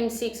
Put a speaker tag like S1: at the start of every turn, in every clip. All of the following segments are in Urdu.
S1: M6,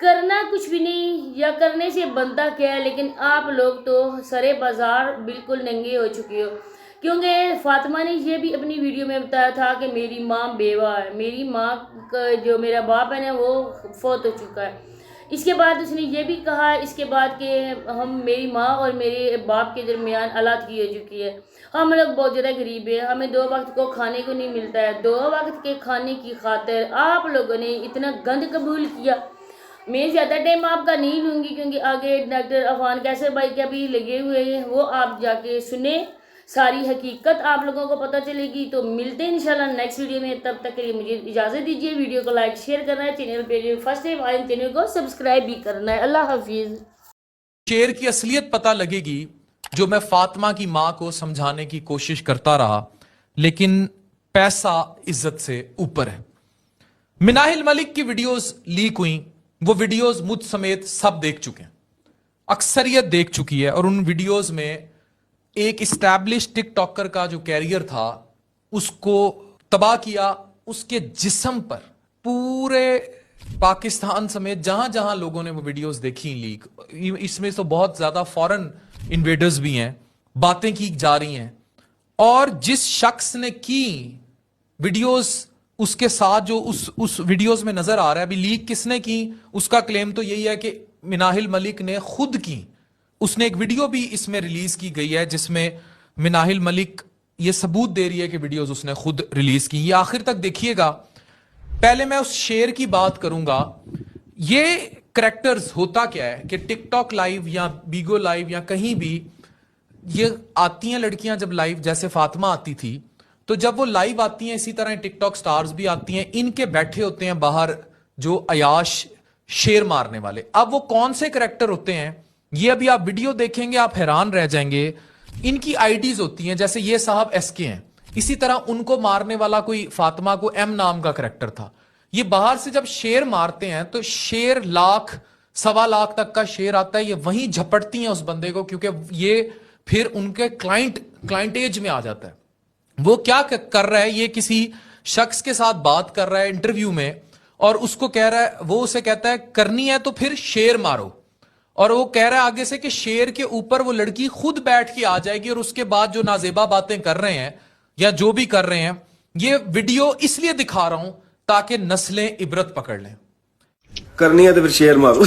S1: کرنا کچھ بھی نہیں یا کرنے سے بنتا کیا ہے، لیکن آپ لوگ تو سرے بازار بالکل ننگے ہو چکے ہو، کیونکہ فاطمہ نے یہ بھی اپنی ویڈیو میں بتایا تھا کہ میری ماں بیوہ ہے، میری ماں کا جو میرا باپ ہے نا وہ فوت ہو چکا ہے۔ اس کے بعد اس نے یہ بھی کہا اس کے بعد کہ میری ماں اور میرے باپ کے درمیان علادگی ہو چکی ہے، ہم لوگ بہت زیادہ غریب ہیں، ہمیں 2 وقت کو کھانے کو نہیں ملتا ہے، 2 وقت کے کھانے کی خاطر آپ لوگوں نے اتنا گند قبول کیا۔ میں زیادہ ٹائم آپ کا نہیں لوں گی کیونکہ آگے ڈاکٹر عفان کیسر بھائی کا بھی لگے ہوئے ہیں، وہ آپ جا کے سنیں، ساری حقیقت آپ لوگوں کو پتہ چلے گی۔ تو ملتے ہیں انشاءاللہ نیکسٹ ویڈیو میں، تب تک کے لیے مجھے اجازت دیجیے۔ ویڈیو کو لائک شیئر کرنا ہے، چینل پہ فرسٹ ٹائم آئے چینل کو سبسکرائب بھی کرنا ہے۔ اللہ حافظ۔
S2: شیر کی اصلیت پتہ لگے گی جو میں فاطمہ کی ماں کو سمجھانے کی کوشش کرتا رہا، لیکن پیسہ عزت سے اوپر ہے۔ مناہل ملک کی ویڈیوز لیک ہوئیں، وہ ویڈیوز مجھ سمیت سب دیکھ چکے ہیں، اکثریت دیکھ چکی ہے، اور ان ویڈیوز میں ایک اسٹیبلش ٹک ٹاکر کا جو کیریئر تھا اس کو تباہ کیا، اس کے جسم پر پورے پاکستان سمیت جہاں جہاں لوگوں نے وہ ویڈیوز دیکھی لیک، اس میں تو بہت زیادہ فورن انویڈرز بھی ہیں، باتیں کی جا رہی ہیں، اور جس شخص نے کی ویڈیوز اس کے ساتھ جو اس ویڈیوز میں نظر آ رہا ہے، ابھی لیک کس نے کی اس کا کلیم تو یہی ہے کہ مناہل ملک نے خود کی۔ اس نے ایک ویڈیو بھی اس میں ریلیز کی گئی ہے جس میں مناہل ملک یہ ثبوت دے رہی ہے کہ ویڈیوز اس نے خود ریلیز کی۔ یہ آخر تک دیکھیے گا۔ پہلے میں اس شیر کی بات کروں گا۔ یہ کریکٹرز ہوتا کیا ہے کہ ٹک ٹاک لائیو یا بیگو لائیو یا کہیں بھی یہ آتی ہیں لڑکیاں، جب لائیو جیسے فاطمہ آتی تھی تو جب وہ لائیو آتی ہیں، اسی طرح ٹک ٹاک سٹارز بھی آتی ہیں، ان کے بیٹھے ہوتے ہیں باہر جو عیاش شیر مارنے والے۔ اب وہ کون سے کریکٹر ہوتے ہیں یہ ابھی آپ ویڈیو دیکھیں گے آپ حیران رہ جائیں گے۔ ان کی آئی ڈیز ہوتی ہیں، جیسے یہ صاحب ایس کے ہیں، اسی طرح ان کو مارنے والا کوئی فاطمہ کو ایم نام کا کریکٹر تھا۔ یہ باہر سے جب شیر مارتے ہیں تو شیر 1,00,000 سوا لاکھ تک کا شیر آتا ہے، یہ وہیں جھپٹتی ہیں اس بندے کو، کیونکہ یہ پھر ان کے کلائنٹیج میں آ جاتا ہے۔ وہ کیا کر رہا ہے، یہ کسی شخص کے ساتھ بات کر رہا ہے انٹرویو میں، اور اس کو کہہ رہا ہے، وہ اسے کہتا ہے کرنی ہے تو پھر شیر مارو، اور وہ کہہ رہا ہے آگے سے کہ شیر کے اوپر وہ لڑکی خود بیٹھ کے آ جائے گی، اور اس کے بعد جو نازیبا باتیں کر رہے ہیں یا جو بھی کر رہے ہیں، یہ ویڈیو اس لیے دکھا رہا ہوں تاکہ نسلیں عبرت پکڑ لیں۔
S3: کرنی ہے تو پھر شیر مارو۔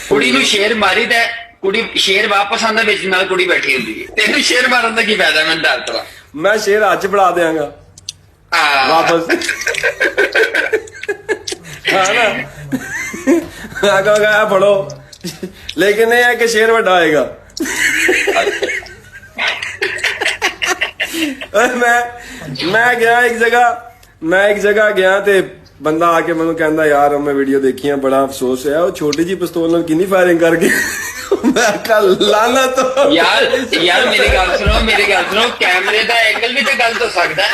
S4: ਕੁੜੀ ਨੂੰ ਸ਼ੇਰ ਮਾਰੀ ਤਾਂ ਕੁੜੀ ਸ਼ੇਰ ਵਾਪਸ ਆਂਦਾ ਵਿੱਚ ਨਾਲ ਕੁੜੀ ਬੈਠੀ ਹੁੰਦੀ ਹੈ। ਤੈਨੂੰ ਸ਼ੇਰ ਮਾਰਨ ਦਾ ਕੀ ਫਾਇਦਾ, ਮੈਨੂੰ ਦੱਸ ਤਰਾ।
S3: ਮੈਂ ਸ਼ੇਰ ਹੱਥ 'ਚ ਫੜਾ ਦਿਆਂਗਾ ਵਾਪਸ। ਹਾਂ ਨਾ, ਮੈਂ ਕਹਾਂਗਾ ਫੜੋ, ਲੇਕਿਨ ਇਹ ਹੈ ਕਿ ਸ਼ੇਰ ਵੱਡਾ ਆਏਗਾ। ਮੈਂ ਇੱਕ ਜਗ੍ਹਾ ਗਿਆ ਤੇ ਬੰਦਾ ਆ ਕੇ ਮੈਨੂੰ ਕਹਿੰਦਾ ਯਾਰ ਮੈਂ ਵੀਡੀਓ ਦੇਖੀ ਆ, ਬੜਾ ਅਫਸੋਸ ਹੈ ਉਹ ਛੋਟੀ ਜੀ ਪਿਸਤੌਲ ਨਾਲ ਕਿੰਨੀ ਫਾਇਰਿੰਗ ਕਰ ਗਈ। ਮੈਂ ਕਹਾ ਲਾਨਾ ਤੋਂ
S4: ਯਾਰ ਮੇਰੀ ਗੱਲ ਸੁਣੋ, ਕੈਮਰੇ ਦਾ ਐਂਗਲ ਵੀ ਤੇ ਗਲਤ ਹੋ ਸਕਦਾ ਹੈ।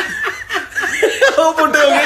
S3: ਉਹ ਪੁੱਟੇ ਹੋ ਗਏ।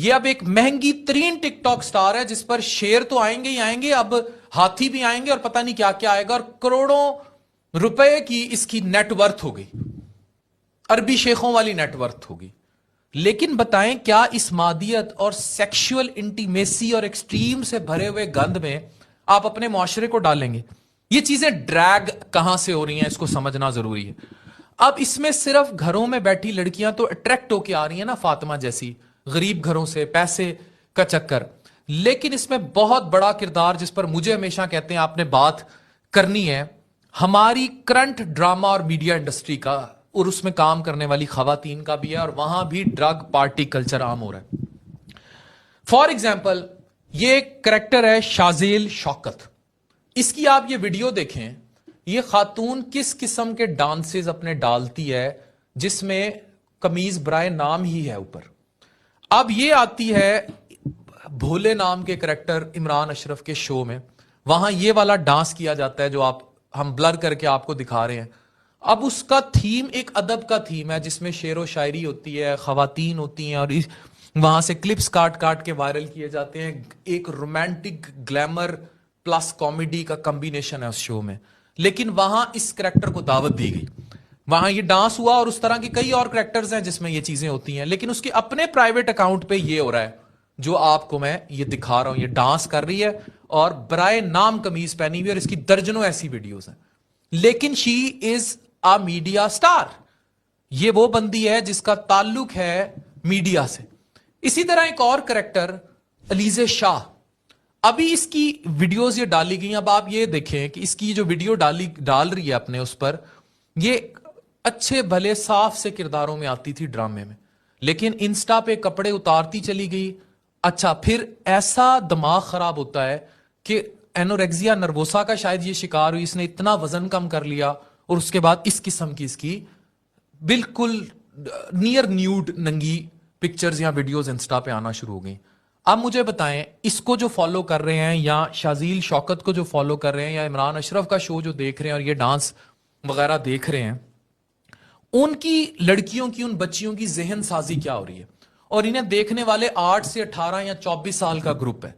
S2: یہ اب ایک مہنگی ترین ٹک ٹاک سٹار ہے جس پر شیر تو آئیں گے ہی آئیں گے, اب ہاتھی بھی آئیں گے اور پتہ نہیں کیا کیا آئے گا, اور کروڑوں روپے کی اس کی نیٹ ورتھ ہو گئی, عربی شیخوں والی نیٹ ورتھ ہوگی. لیکن بتائیں کیا اس مادیت اور سیکشول انٹیمیسی اور ایکسٹریم سے بھرے ہوئے گند میں آپ اپنے معاشرے کو ڈالیں گے؟ یہ چیزیں ڈریگ کہاں سے ہو رہی ہیں, اس کو سمجھنا ضروری ہے. اب اس میں صرف گھروں میں بیٹھی لڑکیاں تو اٹریکٹ ہو کے آ رہی ہیں نا, فاطمہ جیسی غریب گھروں سے, پیسے کا چکر, لیکن اس میں بہت بڑا کردار جس پر مجھے ہمیشہ کہتے ہیں آپ نے بات کرنی ہے, ہماری کرنٹ ڈراما اور میڈیا انڈسٹری کا اور اس میں کام کرنے والی خواتین کا بھی ہے, اور وہاں بھی ڈرگ پارٹی کلچر عام ہو رہا ہے. فار ایگزامپل یہ ایک کریکٹر ہے شازیل شوکت, اس کی آپ یہ ویڈیو دیکھیں, یہ خاتون کس قسم کے ڈانسز اپنے ڈالتی ہے جس میں قمیض برائے نام ہی ہے اوپر. اب یہ آتی ہے بھولے نام کے کریکٹر عمران اشرف کے شو میں, وہاں یہ والا ڈانس کیا جاتا ہے جو ہم بلر کر کے آپ کو دکھا رہے ہیں. اب اس کا تھیم ایک ادب کا تھیم ہے جس میں شعر و شاعری ہوتی ہے, خواتین ہوتی ہیں, اور وہاں سے کلپس کاٹ کاٹ کے وائرل کیے جاتے ہیں. ایک رومانٹک گلیمر پلس کامیڈی کا کمبینیشن ہے اس شو میں, لیکن وہاں اس کریکٹر کو دعوت دی گئی, وہاں یہ ڈانس ہوا, اور اس طرح کی کئی اور کریکٹرز ہیں جس میں یہ چیزیں ہوتی ہیں, لیکن اس کے اپنے پرائیویٹ اکاؤنٹ پہ یہ ہو رہا ہے جو آپ کو میں یہ دکھا رہا ہوں. یہ ڈانس کر رہی ہے اور برائے نام قمیض پہنی ہوئی, اور اس کی درجنوں ایسی ویڈیوز ہیں, لیکن شی از آ میڈیا سٹار. یہ وہ بندی ہے جس کا تعلق ہے میڈیا سے. اسی طرح ایک اور کریکٹر علیزہ شاہ, ابھی اس کی ویڈیوز یہ ڈالی گئی. اب آپ یہ دیکھیں کہ اس کی جو ویڈیو ڈال رہی ہے اپنے اس پر, یہ اچھے بھلے صاف سے کرداروں میں آتی تھی ڈرامے میں, لیکن انسٹا پہ کپڑے اتارتی چلی گئی. اچھا پھر ایسا دماغ خراب ہوتا ہے کہ اینوریکزیا نروسا کا شاید یہ شکار ہوئی, اس نے اتنا وزن کم کر لیا, اور اس کے بعد اس قسم کی اس کی بالکل نیئر نیوڈ ننگی پکچرز یا ویڈیوز انسٹا پہ آنا شروع ہو گئی. اب مجھے بتائیں اس کو جو فالو کر رہے ہیں, یا شازیل شوکت کو جو فالو کر رہے ہیں, یا عمران اشرف کا شو جو دیکھ رہے ہیں اور یہ ڈانس وغیرہ دیکھ رہے ہیں, ان کی لڑکیوں کی, ان بچیوں کی ذہن سازی کیا ہو رہی ہے؟ اور انہیں دیکھنے والے 8 سے 18 یا 24 سال کا گروپ ہے,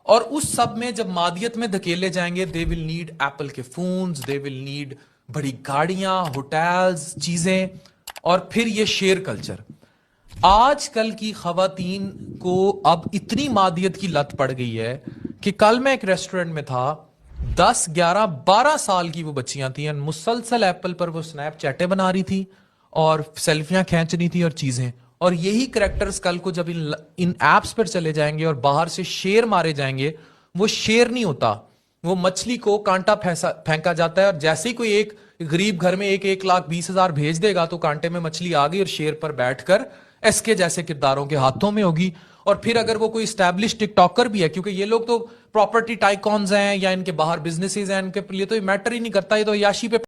S2: اور اس سب میں جب مادیت میں دھکیلے جائیں گے, دے ول نیڈ ایپل کے فونز, دے ول نیڈ بڑی گاڑیاں, ہوٹلز, چیزیں, اور پھر یہ شیئر کلچر. آج کل کی خواتین کو اب اتنی مادیت کی لت پڑ گئی ہے کہ کل میں ایک ریسٹورنٹ میں تھا, 10 11 12 سال کی وہ بچیاں تھیں, مسلسل ایپل پر وہ سنیپ چیٹیں بنا رہی تھی اور سیلفیاں کھینچ رہی تھی اور چیزیں. اور یہی کریکٹرز کل کو جب ان ایپس پر چلے جائیں گے اور باہر سے شیر مارے جائیں گے, وہ شیر نہیں ہوتا, وہ مچھلی کو کانٹا پھینکا جاتا ہے, اور جیسے ہی کوئی ایک غریب گھر میں 1,20,000 بھیج دے گا تو کانٹے میں مچھلی آ گئی اور شیر پر بیٹھ کر ایس کے جیسے کرداروں کے ہاتھوں میں ہوگی. اور پھر اگر وہ کوئی اسٹیبلش ٹک ٹاکر بھی ہے, کیونکہ یہ لوگ تو پراپرٹی ٹائیکونز ہیں یا ان کے باہر بزنسز ہیں, ان کے لیے تو یہ میٹر ہی نہیں کرتا, یہ تو عیاشی پہ